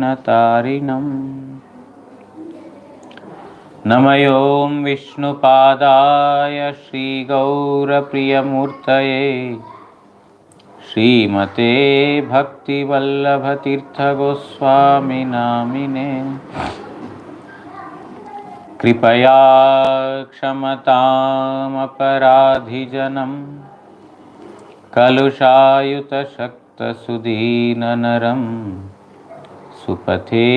विघ्नतारिणम् नमयों विष्णुपादाय श्रीगौरप्रियमूर्तये श्रीमते भक्तिवल्लभतीर्थगोस्वामिनामिने कृपया क्षमतामपराधिजनं कलुषायुतशक्तसुदीननरं सुपथे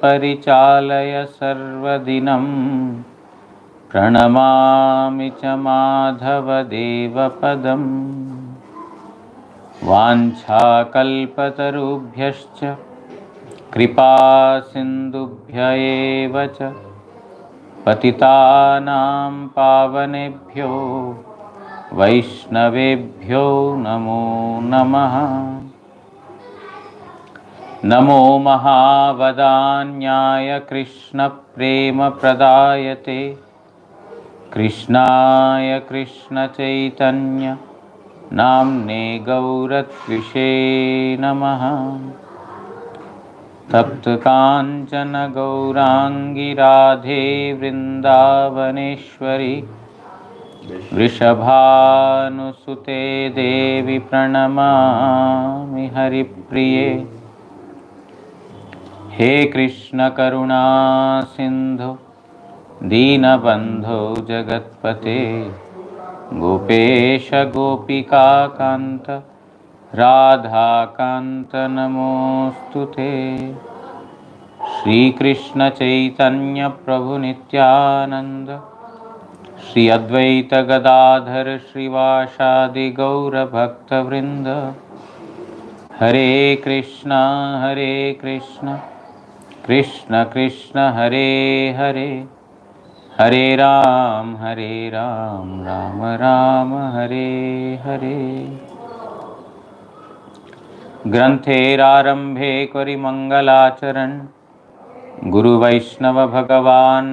परिचालय सर्वदिनं प्रणमामि च माधवदेवपदम् वाञ्छाकल्पतरुभ्यश्च कृपासिन्धुभ्य एव च पतितानां पावनेभ्यो वैष्णवेभ्यो नमो नमः। नमो महावदान्याय कृष्णप्रेमप्रदायते कृष्णाय कृष्णचैतन्य नाम्ने गौरत्विषे नमः। तप्तकाञ्चन गौराङ्गी राधे वृन्दावनेश्वरी वृषभानुसुते देवी प्रणमामि हरिप्रिये। हे कृष्ण करुणा सिन्धु दीनबन्धो जगत्पते गोपेश गोपिका कान्त राधाकान्त नमोऽस्तुते। श्रीकृष्ण चैतन्य प्रभु नित्यानंद श्री अद्वैत गदाधर श्रीवासादि गौर भक्तवृंद। हरे कृष्ण कृष्ण कृष्ण हरे हरे हरे राम राम राम हरे हरे। ग्रंथेरारंभे करि मंगलाचरण गुरु वैष्णव भगवान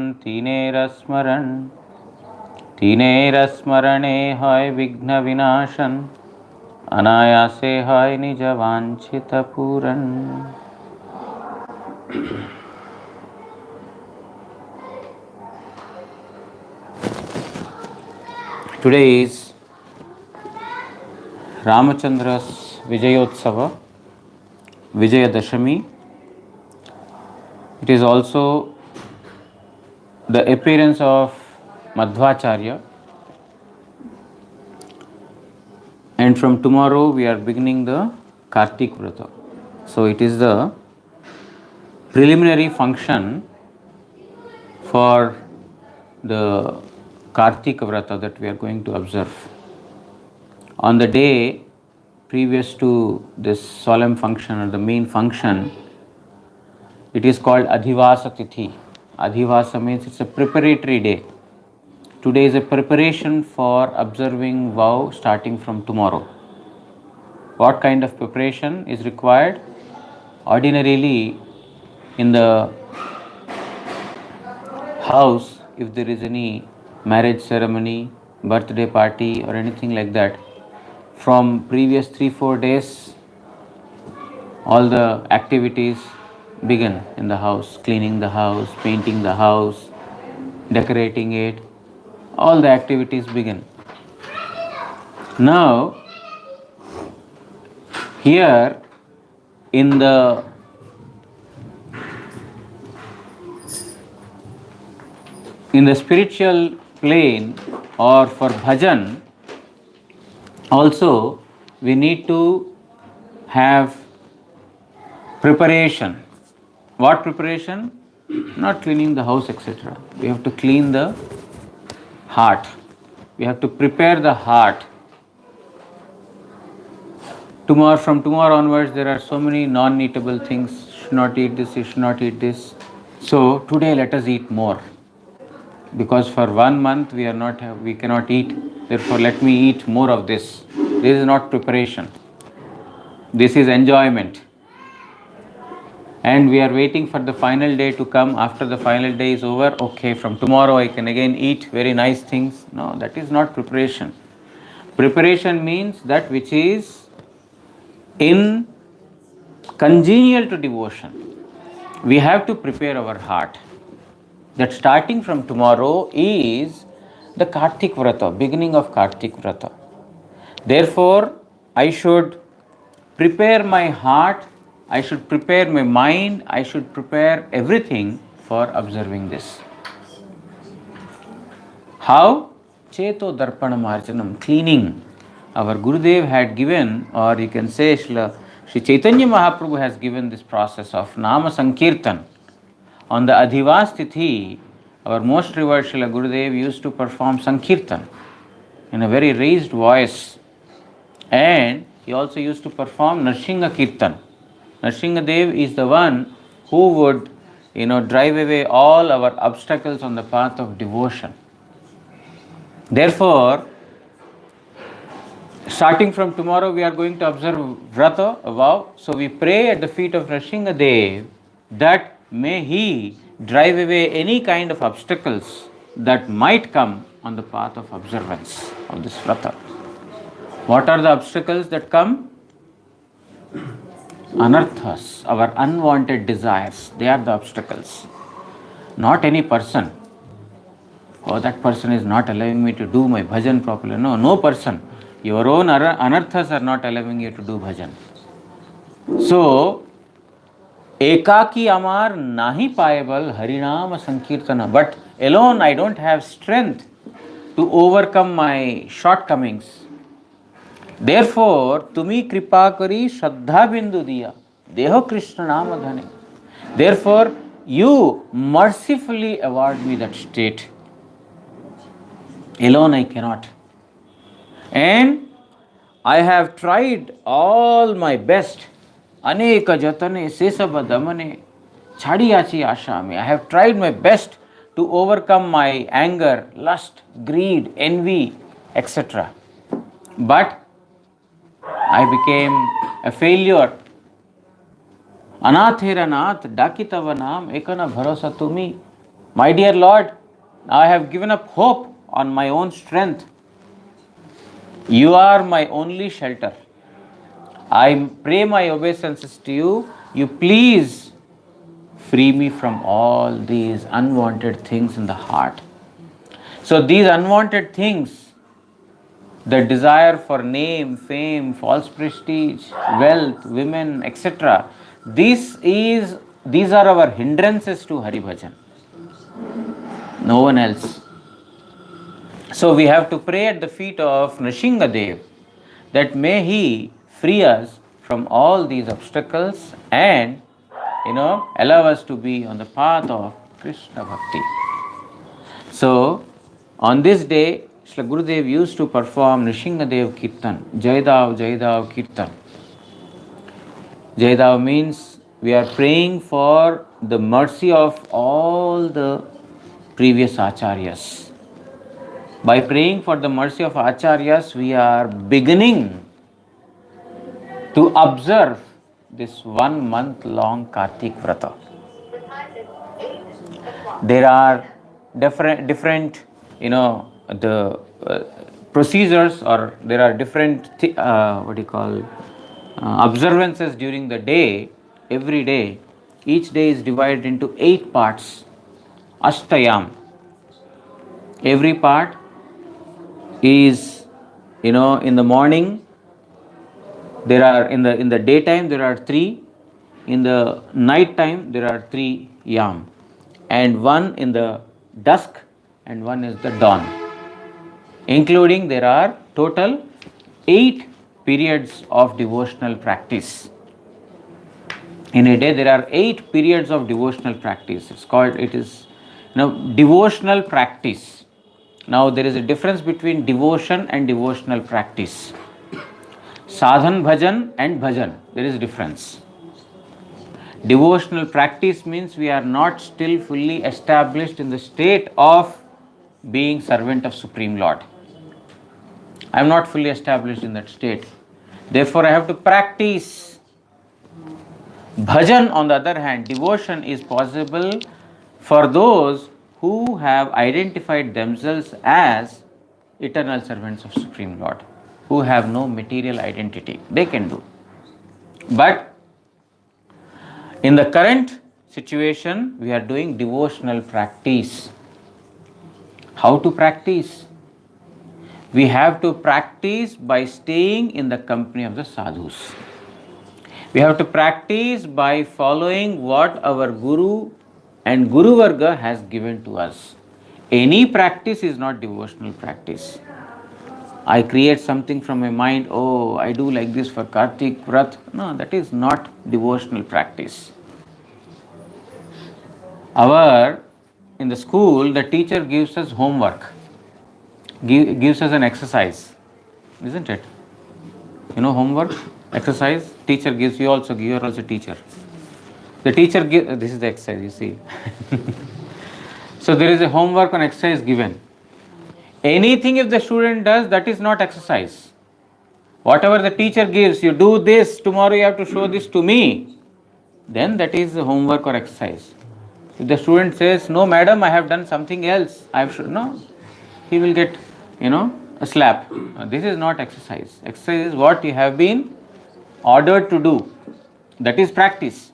तीनेर स्मरणे हय विघ्न विनाशन अनायासे हय निज वांछित पूरन। Today is Ramachandra's Vijayotsava, Vijayadashami. It is also the appearance of Madhvacharya, and from tomorrow we are beginning the Kartika Vrata. So it is the preliminary function for the Kartika Vrata that we are going to observe. On the day previous to this solemn function or the main function, it is called Adhivasa Tithi. Adhivasa means it's a preparatory day. Today is a preparation for observing vow starting from tomorrow. What kind of preparation is required? Ordinarily, in the house, if there is any marriage ceremony, birthday party or anything like that, from previous 3-4 days, all the activities begin in the house, cleaning the house, painting the house, decorating it, all the activities begin. Now, here in the spiritual plane or for bhajan, also we need to have preparation. What preparation? Not cleaning the house, etc. We have to clean the heart. We have to prepare the heart. From tomorrow onwards, there are so many non-eatable things. You should not eat this, you should not eat this. So today let us eat more. Because for 1 month we cannot eat. Therefore, let me eat more of this. This is not preparation. This is enjoyment. And we are waiting for the final day to come. After the final day is over, okay, from tomorrow I can again eat very nice things. No, that is not preparation. Preparation means that which is in congenial to devotion. we have to prepare our heart. That starting from tomorrow is the Kartik Vrata, beginning of Kartik Vrata. Therefore, I should prepare my heart, I should prepare my mind, I should prepare everything for observing this. How? Cheto Darpana Marjanam, cleaning. Our Gurudev had given, or you can say Sri Chaitanya Mahaprabhu has given this process of Nama Sankirtan. On the Adhivas Tithi, our most revered Srila Gurudev used to perform Sankirtan in a very raised voice, and he also used to perform Narsingha Kirtan. Narsingha Dev is the one who would drive away all our obstacles on the path of devotion. Therefore, starting from tomorrow, we are going to observe Vrata, a vow. So we pray at the feet of Narsingha Dev that may he drive away any kind of obstacles that might come on the path of observance of this Vrata. What are the obstacles that come? Anarthas, our unwanted desires. They are the obstacles. Not any person. Oh, that person is not allowing me to do my bhajan properly. No, no person. Your own anarthas are not allowing you to do bhajan. So, ekaki amar nahi payable harinama sankirtana. But alone I don't have strength to overcome my shortcomings. Therefore, tumi kripa kari shraddha bindu diya. Deho Krishna nama dhane. Therefore, you mercifully award me that state. Alone I cannot. And I have tried all my best. Aneka jatane sesaba damane chadiyachi ashami. I have tried my best to overcome my anger, lust, greed, envy, etc. But I became a failure. Anathiranath dakitavanam ekana bharosa tumi. My dear Lord, I have given up hope on my own strength. You are my only shelter. I pray my obeisances to you. You please free me from all these unwanted things in the heart. So these unwanted things, the desire for name, fame, false prestige, wealth, women, etc., these are our hindrances to Hari Bhajan. No one else. So we have to pray at the feet of Nrsimha Dev that may he free us from all these obstacles and allow us to be on the path of Krishna Bhakti. So on this day, Srila Gurudev used to perform Nrsimha Dev Kirtan, Jaidav Kirtan. Jaidav means we are praying for the mercy of all the previous acharyas. By praying for the mercy of acharyas, we are beginning to observe this 1 month long Kartik Vrata. There are different the procedures, or there are different observances during the day. Every day, each day is divided into 8 parts. Ashtayam. Every part is, in the morning, there are, in the daytime there are 3, in the night time there are 3 yam, and 1 in the dusk and 1 is the dawn. Including, there are total 8 periods of devotional practice. In a day there are 8 periods of devotional practice. It is devotional practice. Now there is a difference between devotion and devotional practice. Sadhan bhajan and bhajan, there is a difference. Devotional practice means we are not still fully established in the state of being servant of Supreme Lord. I am not fully established in that state. Therefore I have to practice. Bhajan, on the other hand, devotion is possible for those who have identified themselves as eternal servants of Supreme Lord, who have no material identity. They can do. But in the current situation, we are doing devotional practice. How to practice? We have to practice by staying in the company of the sadhus. We have to practice by following what our Guru and Guru Varga has given to us. Any practice is not devotional practice. I create something from my mind, oh, I do like this for Kartik, Vrata. No, that is not devotional practice. In the school, the teacher gives us homework, gives us an exercise, isn't it? You know, homework, exercise, teacher gives, you also give, you are also teacher. The teacher gives, this is the exercise, you see. So there is a homework on exercise given. Anything if the student does, that is not exercise. Whatever the teacher gives, you do this, tomorrow you have to show this to me, then that is homework or exercise. If the student says, no madam, I have done something else, no, he will get, a slap. This is not exercise. Exercise is what you have been ordered to do. That is practice.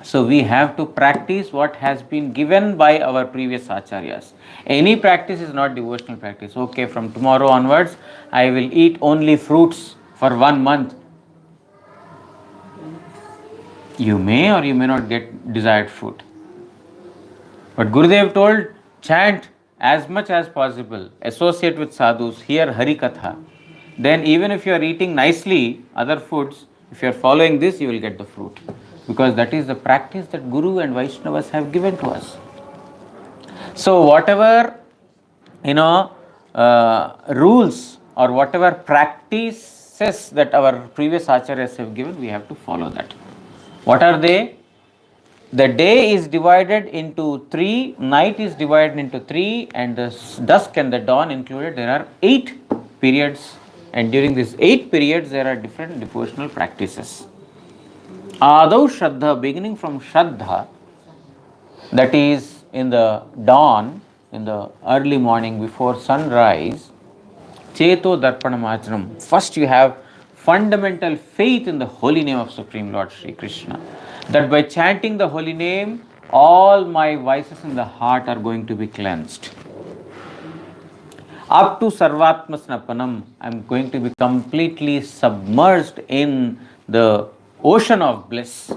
So we have to practice what has been given by our previous acharyas. Any practice is not devotional practice. Okay, from tomorrow onwards, I will eat only fruits for 1 month. You may or you may not get desired food. But Gurudev told, chant as much as possible, associate with sadhus, hear Hari Katha. Then even if you are eating nicely other foods, if you are following this, you will get the fruit. Because that is the practice that Guru and Vaishnavas have given to us. So whatever, rules or whatever practices that our previous acharyas have given, we have to follow that. What are they? The day is divided into 3, night is divided into 3, and the dusk and the dawn included, there are 8 periods, and during these 8 periods there are different devotional practices. Adau Shraddha, beginning from Shraddha, that is in the dawn, in the early morning before sunrise, Cheto Darpanam Acharam. First you have fundamental faith in the holy name of Supreme Lord Sri Krishna. That by chanting the holy name, all my vices in the heart are going to be cleansed. Up to Sarvatma Snapanam, I am going to be completely submerged in the ocean of bliss.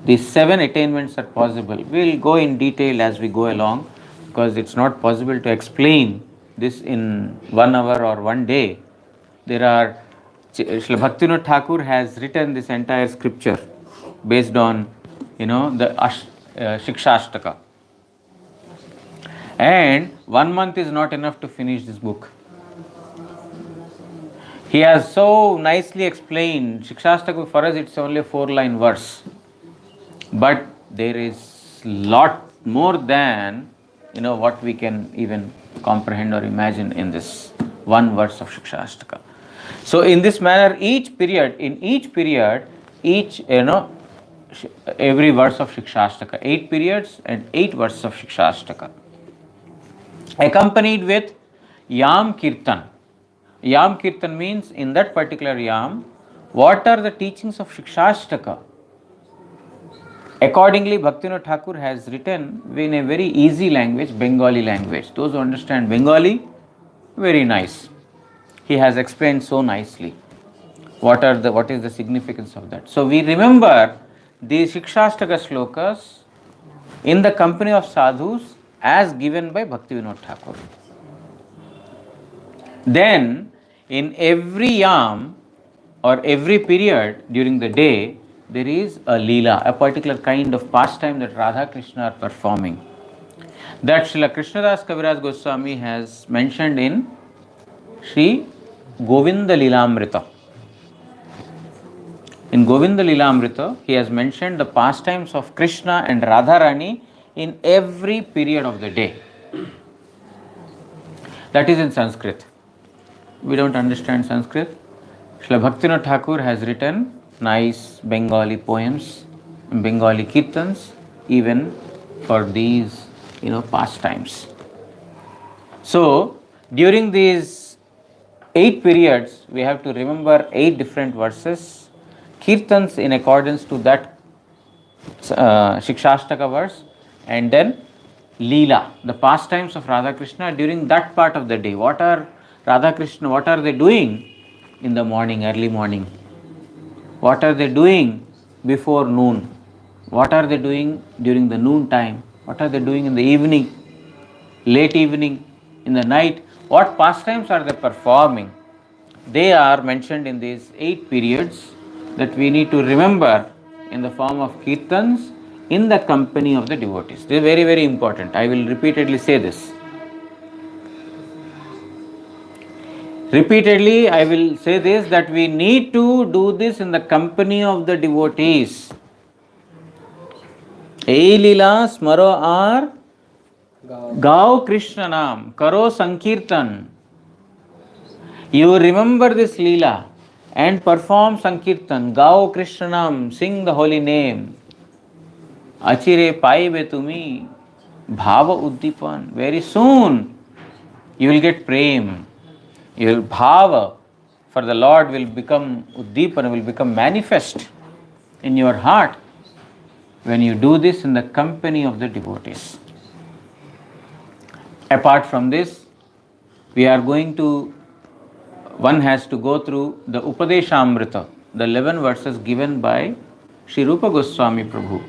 These 7 attainments are possible. We will go in detail as we go along, because it's not possible to explain this in 1 hour or 1 day. There are, Srila Bhaktivinoda Thakur has written this entire scripture based on, the Shikshashtaka. And 1 month is not enough to finish this book. He has so nicely explained Shikshashtaka. For us, it's only a 4-line verse. But there is lot more than, what we can even comprehend or imagine in this 1 verse of Shikshashtaka. So in this manner, in each period, every verse of Shikshashtaka, 8 periods and 8 verses of Shikshashtaka, accompanied with Yam Kirtan. Yam Kirtan means in that particular Yam, what are the teachings of Shikshashtaka? Accordingly, Bhaktivinoda Thakur has written in a very easy language, Bengali language. Those who understand Bengali, very nice. He has explained so nicely what is the significance of that. So we remember the Shikshashtaka slokas in the company of sadhus as given by Bhaktivinoda Thakur. Then in every yam or every period during the day, there is a leela, a particular kind of pastime that Radha Krishna are performing. That Srila Krishnadas Kaviraj Goswami has mentioned in Sri Govinda Lilamrita. In Govinda Lilamrita, he has mentioned the pastimes of Krishna and Radharani in every period of the day. That is in Sanskrit. We don't understand Sanskrit. Srila Bhaktivinoda Thakur has written nice Bengali poems, Bengali kirtans, even for these, pastimes. So, during these 8 periods, we have to remember 8 different verses, kirtans in accordance to that Shikshashtaka verse, and then Leela, the pastimes of Radha Krishna during that part of the day. What are Radha Krishna, what are they doing in the morning, early morning? What are they doing before noon? What are they doing during the noon time? What are they doing in the evening, late evening, in the night? What pastimes are they performing? They are mentioned in these 8 periods that we need to remember in the form of kirtans in the company of the devotees. This is very, very important. I will repeatedly say this. Repeatedly, I will say this, that we need to do this in the company of the devotees. Ei lila smaro ar gao Krishna naam karo sankirtan. You remember this Leela and perform Sankirtan, Gao Krishnanam, sing the holy name. Achire paibe tumi, Bhava Uddipan. Very soon you will get prem. Your Bhava for the Lord will become Uddipan, will become manifest in your heart when you do this in the company of the devotees. Apart from this, we are going to one has to go through the Upadeshamrita, the 11 verses given by Sri Rupa Goswami Prabhu.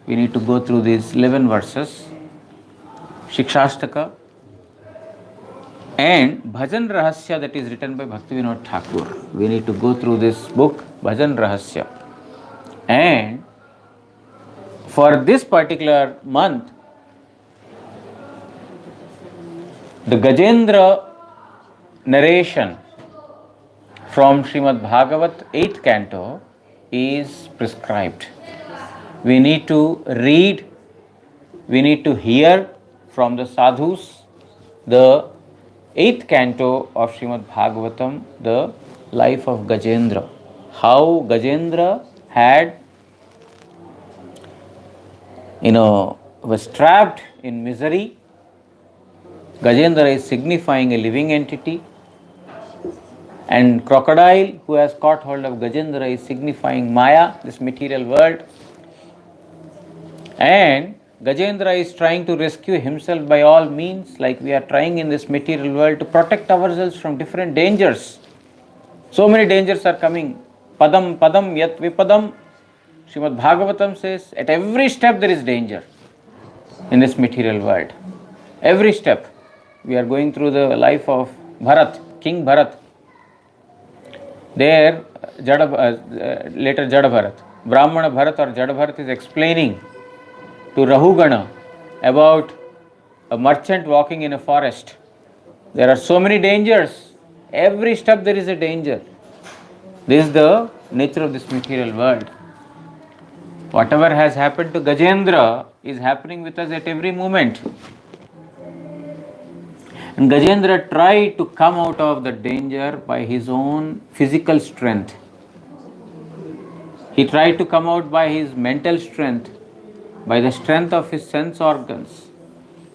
We need to go through these 11 verses, Shikshashtaka, and Bhajan Rahasya, that is written by Bhaktivinoda Thakur. We need to go through this book, Bhajan Rahasya. And for this particular month, the Gajendra narration from Srimad Bhagavat 8th canto is prescribed. We need to read, we need to hear from the sadhus the 8th canto of Srimad Bhagavatam, the life of Gajendra. How Gajendra had, was trapped in misery. Gajendra is signifying a living entity. And crocodile who has caught hold of Gajendra is signifying Maya, this material world. And Gajendra is trying to rescue himself by all means, like we are trying in this material world to protect ourselves from different dangers. So many dangers are coming. Padam, padam, yat vipadam. Srimad Bhagavatam says, at every step there is danger in this material world. Every step. We are going through the life of Bharat, King Bharat. There, later Jada Bharat, Brahmana Bharat or Jada Bharat is explaining to Rahugana about a merchant walking in a forest. There are so many dangers. Every step there is a danger. This is the nature of this material world. Whatever has happened to Gajendra is happening with us at every moment. And Gajendra tried to come out of the danger by his own physical strength. He tried to come out by his mental strength, by the strength of his sense organs.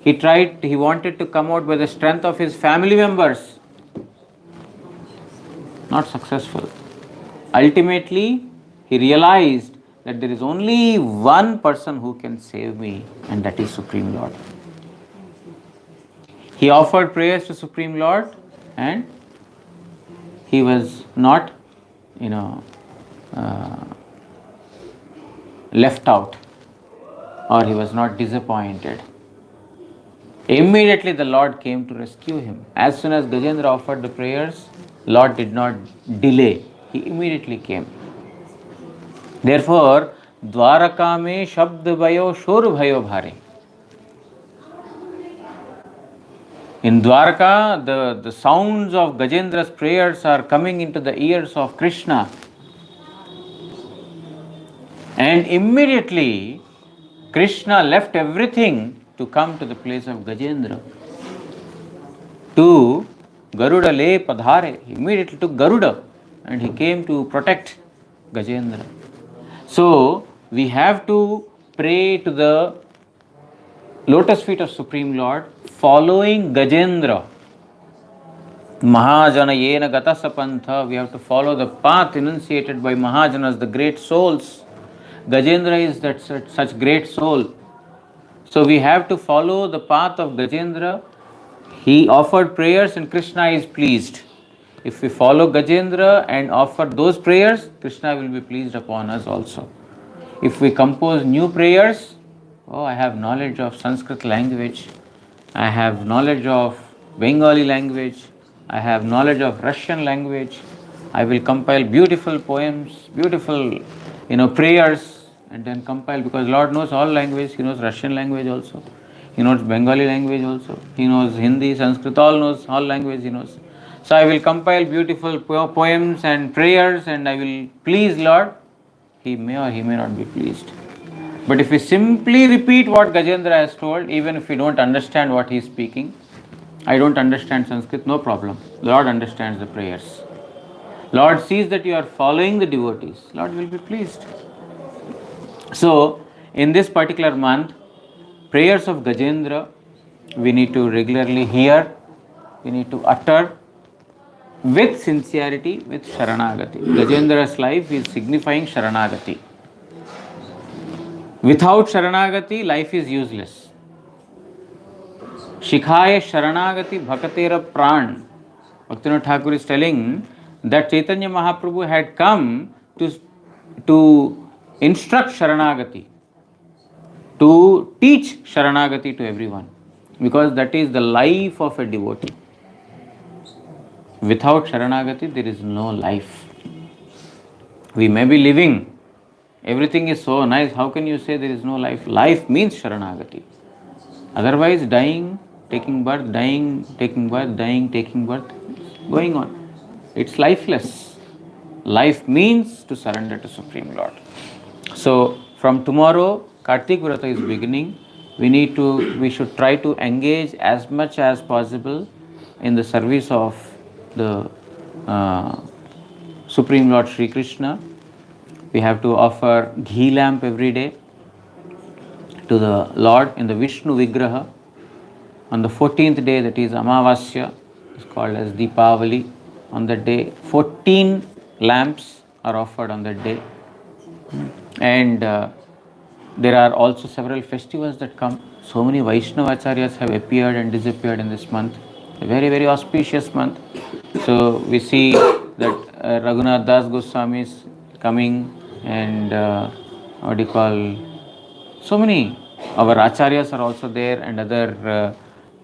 He wanted to come out by the strength of his family members. Not successful. Ultimately, he realized that there is only one person who can save me, and that is Supreme Lord. He offered prayers to Supreme Lord, and he was not, left out, or he was not disappointed. Immediately the Lord came to rescue him. As soon as Gajendra offered the prayers, Lord did not delay. He immediately came. Therefore, Dwaraka mein shabd bhayo shor bhayo bhare. In Dwarka, the sounds of Gajendra's prayers are coming into the ears of Krishna. And immediately, Krishna left everything to come to the place of Gajendra. To Garuda le padhare. He immediately took Garuda and he came to protect Gajendra. So, we have to pray to the lotus feet of Supreme Lord, following Gajendra. Mahajana yena gata sapantha. We have to follow the path enunciated by Mahajanas, the great souls. Gajendra is that such great soul. So we have to follow the path of Gajendra. He offered prayers and Krishna is pleased. If we follow Gajendra and offer those prayers, Krishna will be pleased upon us also. If we compose new prayers, oh, I have knowledge of Sanskrit language, I have knowledge of Bengali language, I have knowledge of Russian language, I will compile beautiful poems, beautiful prayers, and then compile, because Lord knows all language. He knows Russian language also, He knows Bengali language also, He knows Hindi, Sanskrit, all language He knows. So I will compile beautiful poems and prayers and I will please Lord. He may or he may not be pleased. But if we simply repeat what Gajendra has told, even if we don't understand what he is speaking, I don't understand Sanskrit, no problem. Lord understands the prayers. Lord sees that you are following the devotees. Lord will be pleased. So, in this particular month, prayers of Gajendra, we need to regularly hear, we need to utter with sincerity, with Sharanagati. Gajendra's life is signifying Sharanagati. Without Sharanagati, life is useless. Shikhaya Sharanagati Bhakatera Pran. Bhaktivinoda Thakur is telling that Chaitanya Mahaprabhu had come to instruct Sharanagati, to teach Sharanagati to everyone, because that is the life of a devotee. Without Sharanagati, there is no life. We may be living, everything is so nice, how can you say there is no life? Life means Sharanagati. Otherwise, dying, taking birth, dying, taking birth, dying, taking birth, going on. It's lifeless. Life means to surrender to Supreme Lord. So, from tomorrow, Kartik Vrata is beginning. We should try to engage as much as possible in the service of the Supreme Lord Sri Krishna. We have to offer ghee lamp every day to the Lord in the Vishnu Vigraha. On the 14th day, that is Amavasya, is called as Deepavali. On that day, 14 lamps are offered on that day. And there are also several festivals that come. So many Vaishnavacharyas have appeared and disappeared in this month. A very, very auspicious month. So we see that Raghunath Das Goswami is coming, and so many our acharyas are also there, and other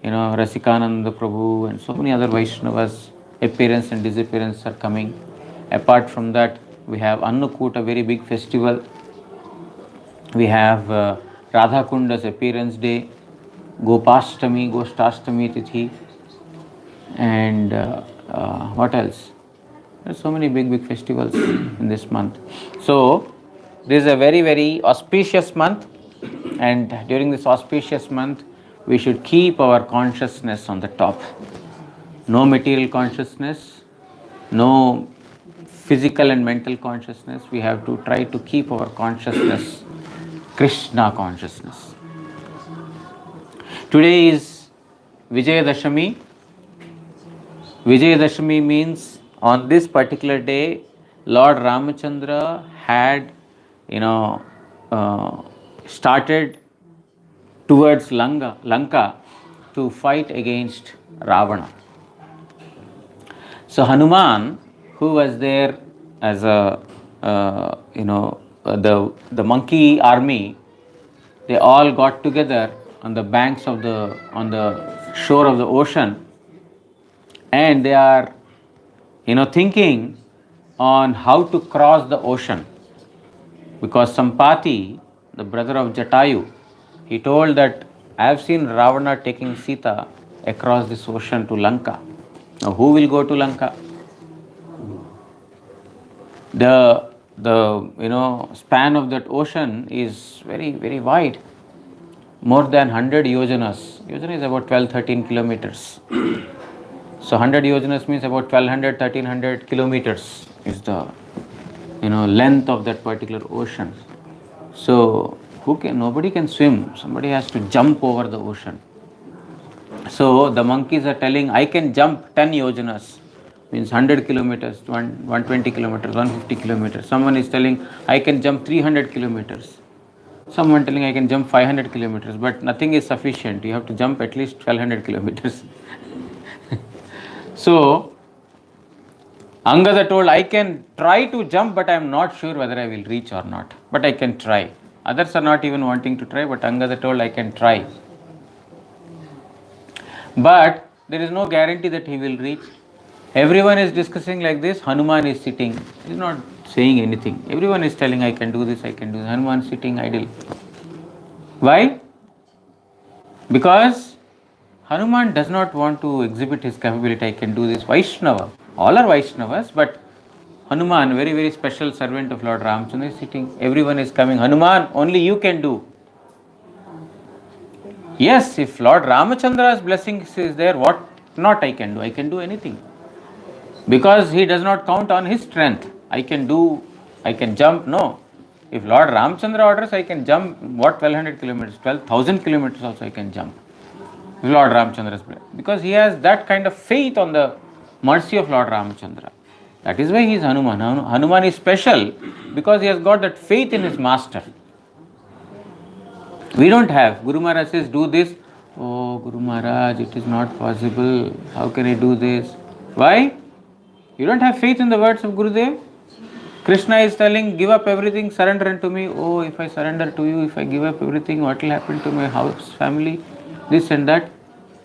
Rasikananda Prabhu and so many other Vaishnavas appearance and disappearance are coming. Apart from that, we have Annakut, a very big festival. We have Radha Kunda's appearance day, Gopashtami, Gostashtami Tithi, and what else? There are so many big festivals in this month. So, this is a very, very auspicious month, and during this auspicious month, we should keep our consciousness on the top. No material consciousness, no physical and mental consciousness. We have to try to keep our consciousness, Krishna consciousness. Today is Vijayadashami. Vijayadashami means on this particular day, Lord Ramachandra had, started towards Lanka to fight against Ravana. So Hanuman, who was there as the monkey army, they all got together on the banks of on the shore of the ocean, and they are thinking on how to cross the ocean, because Sampati, the brother of Jatayu, he told that I have seen Ravana taking Sita across this ocean to Lanka. Now who will go to Lanka? The span of that ocean is very, very wide, more than 100 yojanas. Yojana is about 12-13 kilometers. So 100 yojanas means about 1200-1300 kilometers is the length of that particular ocean. So nobody can swim. Somebody has to jump over the ocean. So the monkeys are telling, I can jump 10 yojanas. means 100 kilometers, 120 kilometers, 150 kilometers. Someone is telling, I can jump 300 kilometers. Someone telling, I can jump 500 kilometers. But nothing is sufficient. You have to jump at least 1200 kilometers. So, Angada told, I can try to jump, but I am not sure whether I will reach or not. But I can try. Others are not even wanting to try, but Angada told, I can try. But there is no guarantee that he will reach. Everyone is discussing like this. Hanuman is sitting. He is not saying anything. Everyone is telling, I can do this, I can do this. Hanuman is sitting idle. Why? Because Hanuman does not want to exhibit his capability. I can do this. Vaishnava. All are Vaishnavas, but Hanuman, very, very special servant of Lord Ramchandra, is sitting. Everyone is coming. Hanuman, only you can do. Yes, if Lord Ramachandra's blessings is there, what not I can do? I can do anything. Because he does not count on his strength. I can do, I can jump. No. If Lord Ramchandra orders, I can jump, what, 1200 kilometers, 12,000 kilometers also I can jump. Lord Ramchandra's blessing. Because he has that kind of faith on the mercy of Lord Ramchandra. That is why he is Hanuman. Hanuman is special because he has got that faith in his master. We don't have. Guru Maharaj says, do this. Oh, Guru Maharaj, it is not possible. How can I do this? Why? You don't have faith in the words of Gurudev. Krishna is telling, give up everything, surrender unto me. Oh, if I surrender to you, if I give up everything, what will happen to my house, family, this and that?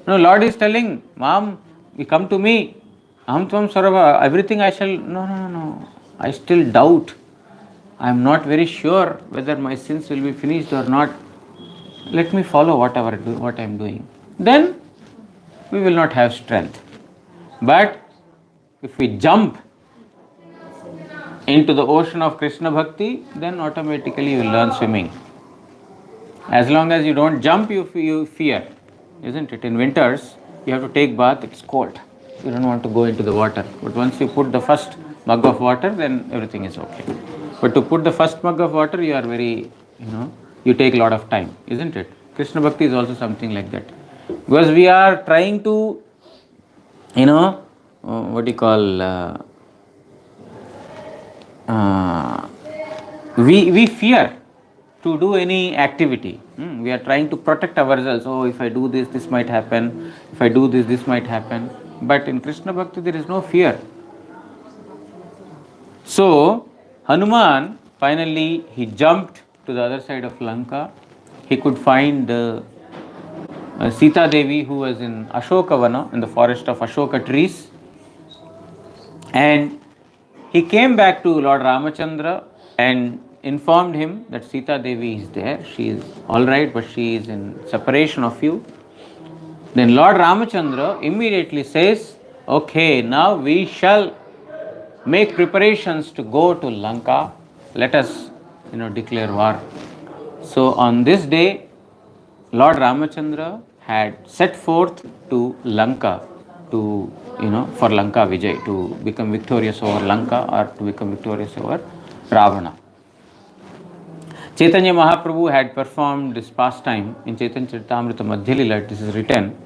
No, Lord is telling, Mom, you come to me. Aham tvam sarva, everything I shall... No. I still doubt. I am not very sure whether my sins will be finished or not. Let me follow what I am doing. Then we will not have strength. But if we jump into the ocean of Krishna Bhakti, then automatically you will learn swimming. As long as you don't jump, you fear, isn't it? In winters, you have to take bath, it's cold. You don't want to go into the water. But once you put the first mug of water, then everything is okay. But to put the first mug of water, you are very, you take a lot of time, isn't it? Krishna Bhakti is also something like that. Because we are trying to, we fear to do any activity. We are trying to protect ourselves. Oh, if I do this, this might happen. If I do this, this might happen. But in Krishna Bhakti, there is no fear. So, Hanuman, finally, he jumped to the other side of Lanka. He could find Sita Devi, who was in Ashokavana, in the forest of Ashoka trees. And he came back to Lord Ramachandra and informed him that Sita Devi is there. She is all right, but she is in separation of you. Then Lord Ramachandra immediately says, okay, now we shall make preparations to go to Lanka. Let us, declare war. So on this day, Lord Ramachandra had set forth to Lanka to, for Lanka Vijay, to become victorious over Lanka or to become victorious over Ravana. Chaitanya Mahaprabhu had performed this pastime in Chaitanya Charitamrita Madhya Lila. It is written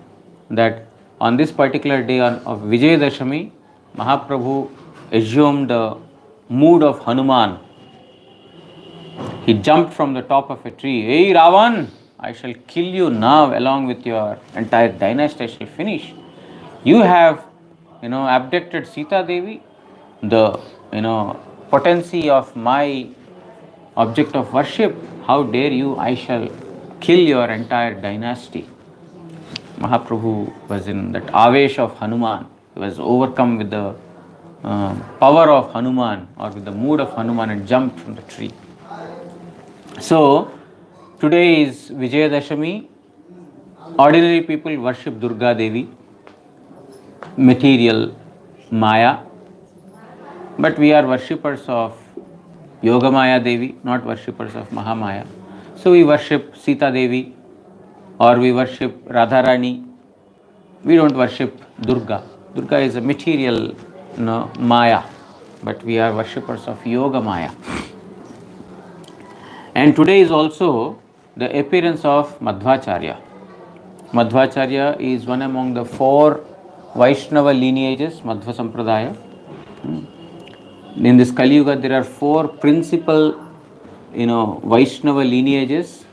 that on this particular day of Vijay Dashami, Mahaprabhu assumed the mood of Hanuman. He jumped from the top of a tree. Hey Ravan, I shall kill you now along with your entire dynasty. I shall finish. You have, abducted Sita Devi, the, potency of my object of worship. How dare you? I shall kill your entire dynasty. Mahaprabhu was in that avesh of Hanuman. He was overcome with the power of Hanuman or with the mood of Hanuman and jumped from the tree. So, today is Vijayadashami. Ordinary people worship Durga Devi, material Maya. But we are worshippers of Yogamaya Devi, not worshippers of Mahamaya. So we worship Sita Devi or we worship Radharani. We don't worship Durga. Durga is a material Maya, but we are worshippers of Yogamaya. And today is also the appearance of Madhvacharya. Madhvacharya is one among the 4 Vaishnava lineages, Madhva Sampradaya. In this Kali Yuga, there are four principal, Vaishnava lineages: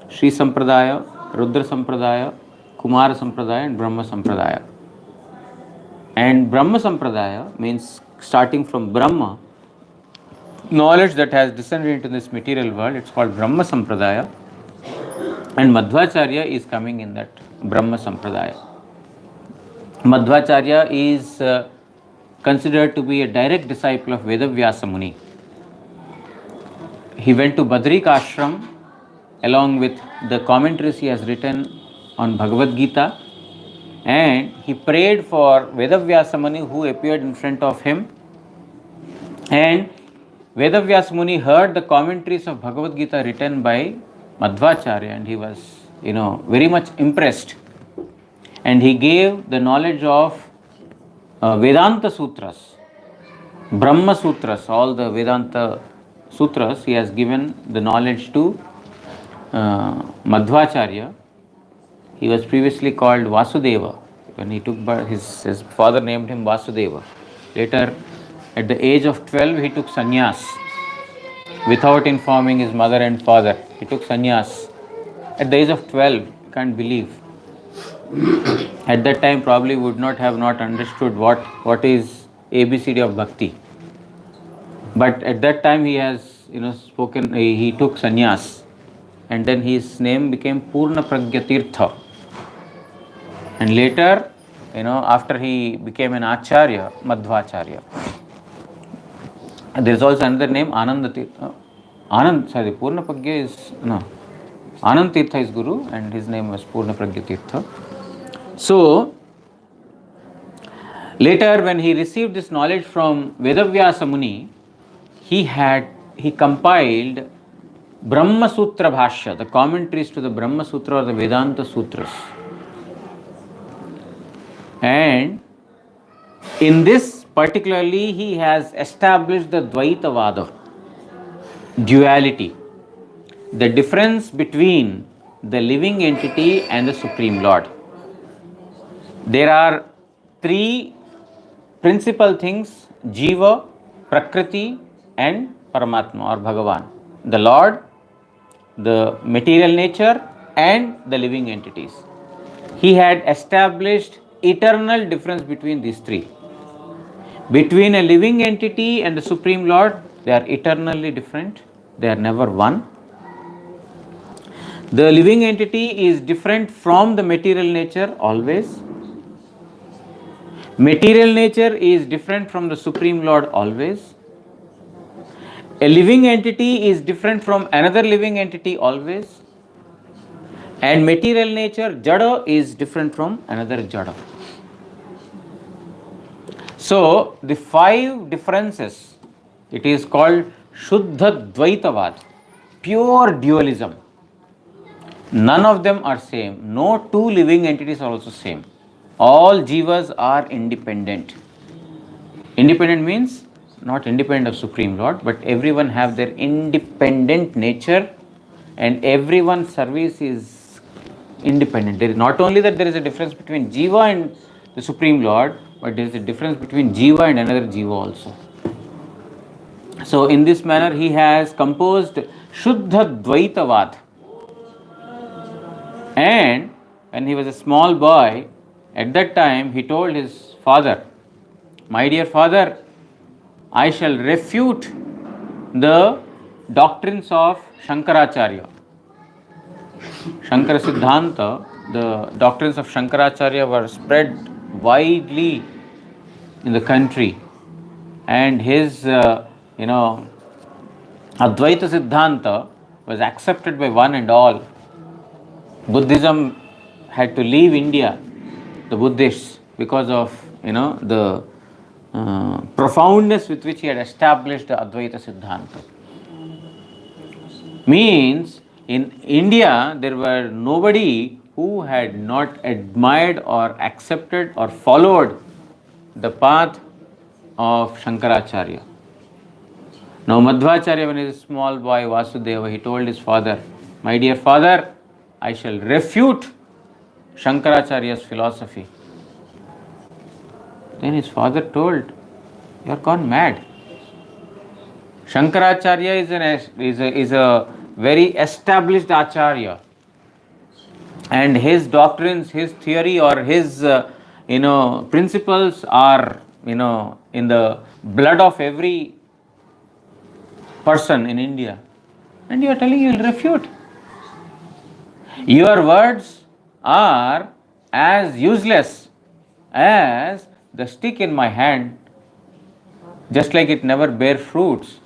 Sree Sampradaya, Rudra Sampradaya, Kumara Sampradaya, and Brahma Sampradaya. And Brahma Sampradaya means starting from Brahma, knowledge that has descended into this material world. It's called Brahma Sampradaya, and Madhvacharya is coming in that Brahma Sampradaya. Madhvacharya is considered to be a direct disciple of Vedavyasa Muni. He went to Badrik Ashram along with the commentaries he has written on Bhagavad Gita, and he prayed for Vedavyasa Muni, who appeared in front of him. And Vedavyasa Muni heard the commentaries of Bhagavad Gita written by Madhvacharya, and he was, very much impressed. And he gave the knowledge of Vedanta Sutras, Brahma Sutras, all the Vedanta Sutras. He has given the knowledge to Madhvacharya. He was previously called Vasudeva. When he took birth, his father named him Vasudeva. Later, at the age of 12, he took sannyas without informing his mother and father. He took sannyas at the age of 12. Can't believe. At that time, probably would not have not understood what is ABCD of Bhakti. But at that time, he has spoken. He took sannyas, and then his name became Purna Pragya Tirtha. And later, after he became an Acharya, Madhvacharya. There is also another name, Ananda Tirtha. Purna Pragya is, no. Anand Tirtha is Guru, and his name was Purna Pragya Tirtha. So, later when he received this knowledge from Vedavyasa Muni, he compiled Brahma Sutra Bhashya, the commentaries to the Brahma Sutra or the Vedanta Sutras. And in this particularly, he has established the Dvaitavada, duality, the difference between the living entity and the Supreme Lord. There are three principal things: Jiva, Prakriti, and Paramatma or Bhagavan. The Lord, the material nature, and the living entities. He had established eternal difference between these three. Between a living entity and the Supreme Lord, they are eternally different. They are never one. The living entity is different from the material nature always. Material nature is different from the Supreme Lord always. A living entity is different from another living entity always. And material nature, Jada, is different from another Jada. So, the five differences, it is called Shuddha Dvaitavad, pure dualism. None of them are same. No two living entities are also same. All jivas are independent. Independent means not independent of Supreme Lord, but everyone have their independent nature, and everyone's service is independent. There is not only that there is a difference between jiva and the Supreme Lord, but there is a difference between jiva and another jiva also. So in this manner he has composed Shuddha Dvaitavad. And when he was a small boy, at that time he told his father, "My dear father, I shall refute the doctrines of Shankaracharya." Shankara Siddhanta, the doctrines of Shankaracharya were spread widely in the country, and his Advaita Siddhanta was accepted by one and all. Buddhism had to leave India, the Buddhists, because of the profoundness with which he had established the Advaita Siddhanta. Means in India there were nobody who had not admired or accepted or followed the path of Shankaracharya. Now Madhvacharya, when he was a small boy, Vasudeva, he told his father, "My dear father, I shall refute Shankaracharya's philosophy." Then his father told, "You are gone mad." Shankaracharya is a very established acharya, and his doctrines, his theory, or his principles are in the blood of every person in India. And you are telling you will refute. Your words are as useless as the stick in my hand, just like it never bear fruits.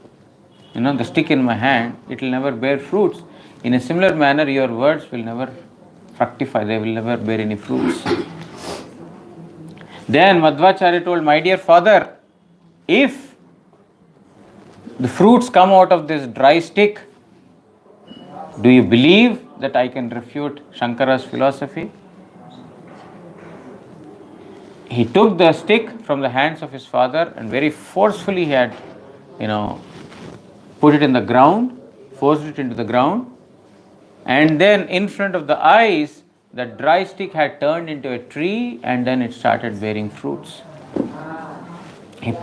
The stick in my hand, it will never bear fruits. In a similar manner, your words will never fructify, they will never bear any fruits. Then Madhvacharya told, "My dear father, if the fruits come out of this dry stick, do you believe that I can refute Shankara's philosophy?" He took the stick from the hands of his father and very forcefully he had, put it in the ground, forced it into the ground, and then in front of the eyes, the dry stick had turned into a tree and then it started bearing fruits. He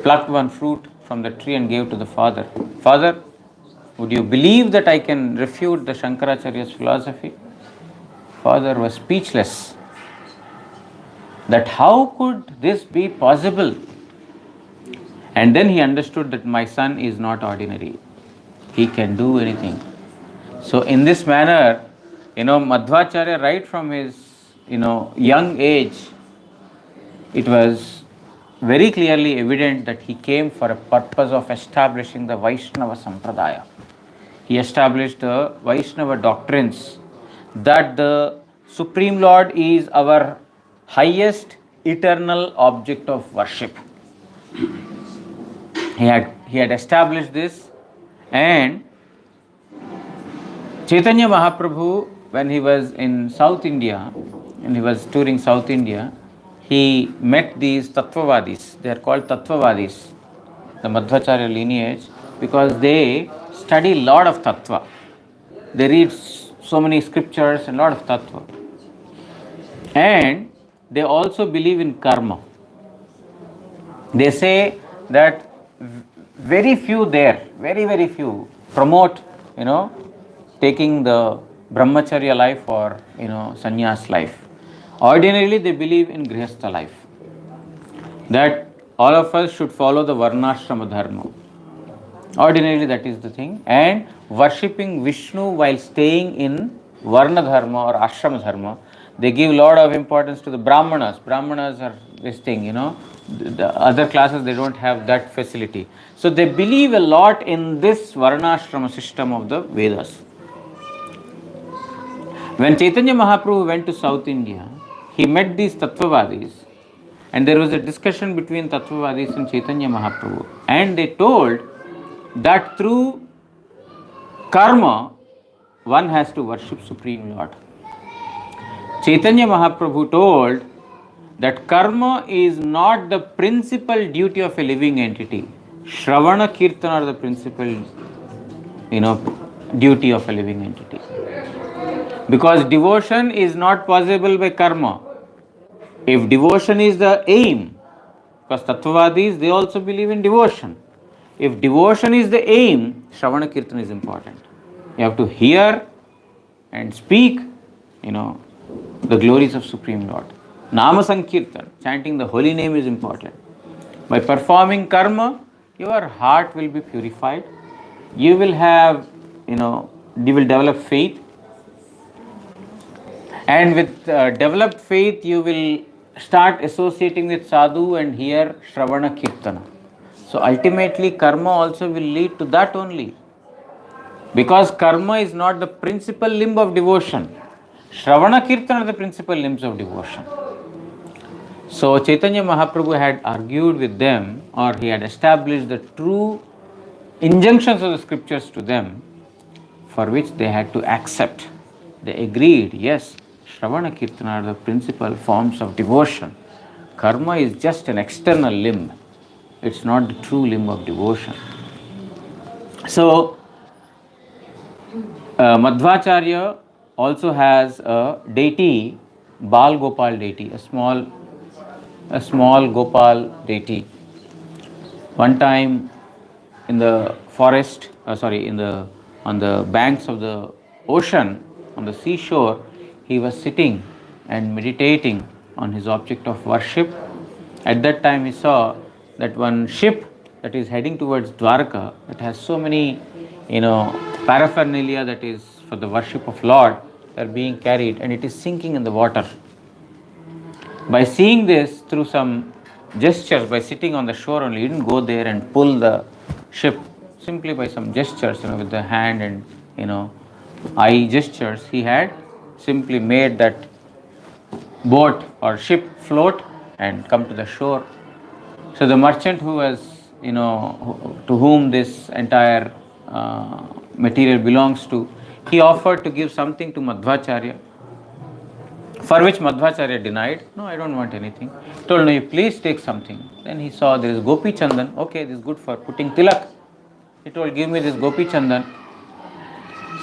plucked one fruit from the tree and gave to the father. "Father, would you believe that I can refute the Shankaracharya's philosophy?" Father was speechless. That how could this be possible? And then he understood that my son is not ordinary. He can do anything. So in this manner, Madhvacharya, right from his, young age, it was very clearly evident that he came for a purpose of establishing the Vaishnava Sampradaya. He established the Vaishnava doctrines that the Supreme Lord is our highest eternal object of worship. He had established this, and Chaitanya Mahaprabhu, when he was in South India, and he was touring South India, he met these Tattvavadis. They are called Tattvavadis, the Madhvacharya lineage, because they study a lot of Tattva. They read so many scriptures and a lot of Tattva. And they also believe in karma. They say that very few there, very, very few, promote, taking the brahmacharya life or, sannyas life. Ordinarily, they believe in grihastha life. That all of us should follow the varnashrama dharma. Ordinarily, that is the thing. And worshipping Vishnu while staying in varna dharma or ashrama dharma, they give a lot of importance to the brahmanas. Brahmanas are this thing, the other classes, they don't have that facility. So they believe a lot in this varnashrama system of the Vedas. When Chaitanya Mahaprabhu went to South India, he met these Tattvavadis, and there was a discussion between Tattvavadis and Chaitanya Mahaprabhu, and they told that through karma, one has to worship Supreme Lord. Chaitanya Mahaprabhu told that karma is not the principal duty of a living entity. Shravana Kirtana are the principal, duty of a living entity. Because devotion is not possible by karma. If devotion is the aim, because Tattvavadis, they also believe in devotion. If devotion is the aim, Shravana Kirtana is important. You have to hear and speak, the glories of Supreme Lord. Nama Sankirtan, chanting the holy name is important. By performing karma, your heart will be purified. You will have, you will develop faith. And with developed faith, you will start associating with sadhu and hear Shravana Kirtana. So ultimately, karma also will lead to that only. Because karma is not the principal limb of devotion. Shravana Kirtana are the principal limbs of devotion. So Chaitanya Mahaprabhu had argued with them, or he had established the true injunctions of the scriptures to them, for which they had to accept. They agreed, yes, Shravana Kirtana are the principal forms of devotion. Karma is just an external limb. It's not the true limb of devotion. So, Madhvacharya also has a deity, Bal Gopal deity, a small a small Gopal deity. One time in the forest, in the on the banks of the ocean, on the seashore, he was sitting and meditating on his object of worship. At that time, he saw that one ship that is heading towards Dwarka, that has so many, paraphernalia that is for the worship of Lord, are being carried, and it is sinking in the water. By seeing this through some gestures, by sitting on the shore only, he didn't go there and pull the ship. Simply by some gestures, with the hand and eye gestures, he had simply made that boat or ship float and come to the shore. So the merchant who was, to whom this entire material belongs to, he offered to give something to Madhvacharya, for which Madhvacharya denied. No, I don't want anything. Told, no, you please take something. Then he saw there is Gopi Chandan. Okay, this is good for putting tilak. He told, give me this Gopi Chandan.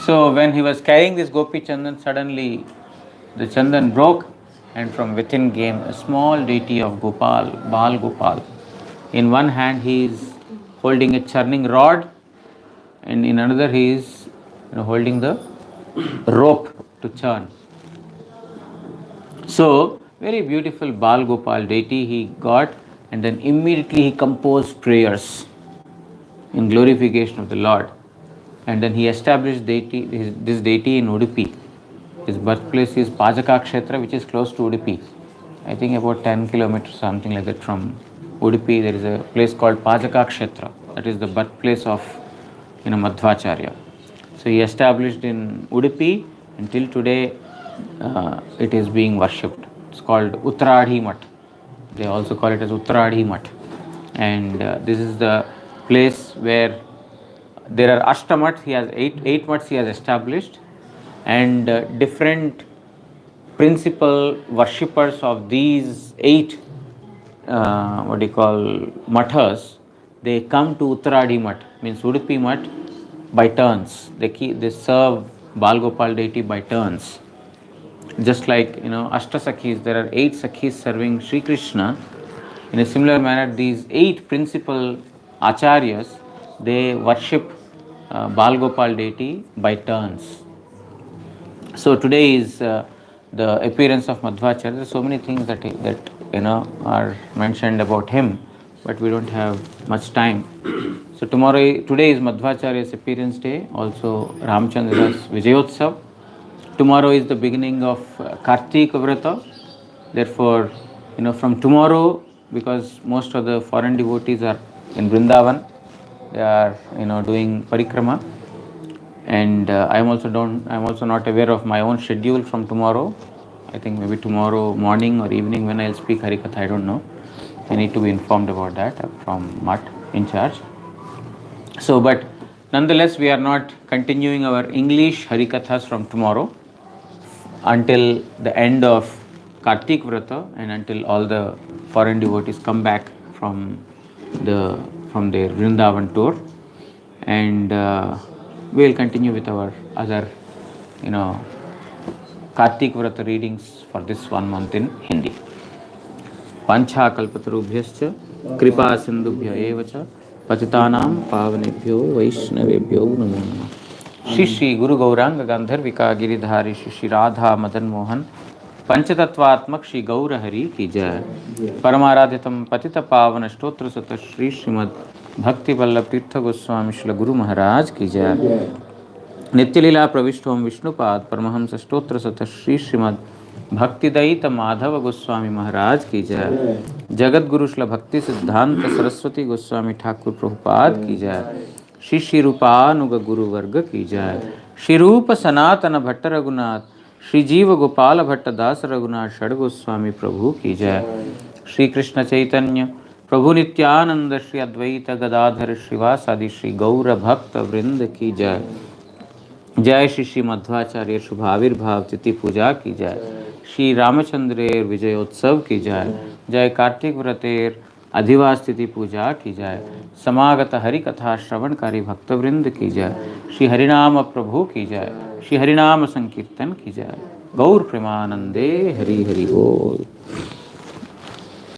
So when he was carrying this Gopi Chandan, suddenly the Chandan broke, and from within came a small deity of Gopal, Bal Gopal. In one hand he is holding a churning rod, and in another he is holding the rope to churn. So, very beautiful Bal Gopal deity he got, and then immediately he composed prayers in glorification of the Lord. And then he established this deity in Udupi. His birthplace is Pajaka Kshetra, which is close to Udupi. I think about 10 kilometers, something like that, from Udupi. There is a place called Pajaka Kshetra. That is the birthplace of Madhvacharya. So he established in Udupi, and till today it is being worshipped. It's called Uttaradi Mat. They also call it as Uttaradi Mat. And this is the place where there are Ashtamats. He has eight mats he has established, and different principal worshippers of these 8 mathas, they come to Uttaradi Mat, means Udupi Mat, by turns. They serve Bal Gopal deity by turns. Just like Ashta Sakhis, there are 8 Sakhis serving Sri Krishna. In a similar manner, these 8 principal acharyas, they worship Bal Gopal deity by turns. So today is the appearance of Madhvacharya. There are so many things that are mentioned about him, but we don't have much time. So today is Madhvacharya's appearance day, also Ramchandra's Vijayotsav. Tomorrow is the beginning of Kartika Vrata. Therefore, from tomorrow, because most of the foreign devotees are in Vrindavan, they are doing parikrama. And I'm also not aware of my own schedule from tomorrow. I think maybe tomorrow morning or evening when I'll speak Harikatha, I don't know. I need to be informed about that from Mat in charge. So, but nonetheless, we are not continuing our English Harikathas from tomorrow until the end of Kartik Vrata, and until all the foreign devotees come back from their Vrindavan tour. And we will continue with our other, Kartik Vrata readings for this 1 month in Hindi. Pancha kalpatarubhyascha kripa sindubhya evacha patitanam pavanebhyo vaishnavebhyo namo namah. Shri Guru Gauranga Gandharvika Giridhari Shri Radha Madan Mohan Panchatattvatmak Shri Gaura Hari ki jai. Paramaradhitam Patita Pavana Stotra Sata Shri Srimad Bhakti Vallabh Tirtha Goswami Shri Guru Maharaj ki jai. Nityalila Pravishthom Vishnupad Paramahamsa Stotra Sata Shri Srimad Bhakti Daita Madhava Goswami Maharaj ki jai. Jagat Guru Shla Bhakti Siddhanta Saraswati Goswami Thakur Prabhupada ki jai. Shri Shri Rupanuga Guru Varga ki jai. Shri Rupa Sanatana Bhatta Raghunath Shri Jiva Gopala Bhatta Das Raghunath Shad Goswami Prabhu ki jai. Shri Krishna Chaitanya Prabhu Nityananda Shri Advaita Gadadhar Srivasadi Shri Gaura Bhakta Vrinda ki jai. जय श्री श्री मध्वाचार्य शुभाविर्भाव तिथि पूजा की जय. श्री रामचंद्रेर विजयोत्सव की जय. जय कार्तिक व्रतेर अधिवास तिथि पूजा की जय. समागत हरि कथा श्रवणकारी भक्तवृंद की जय. श्री हरिनाम प्रभु की जय. श्री हरिनाम संकीर्तन की जय. गौर प्रेमानंदे हरि हरि बोल.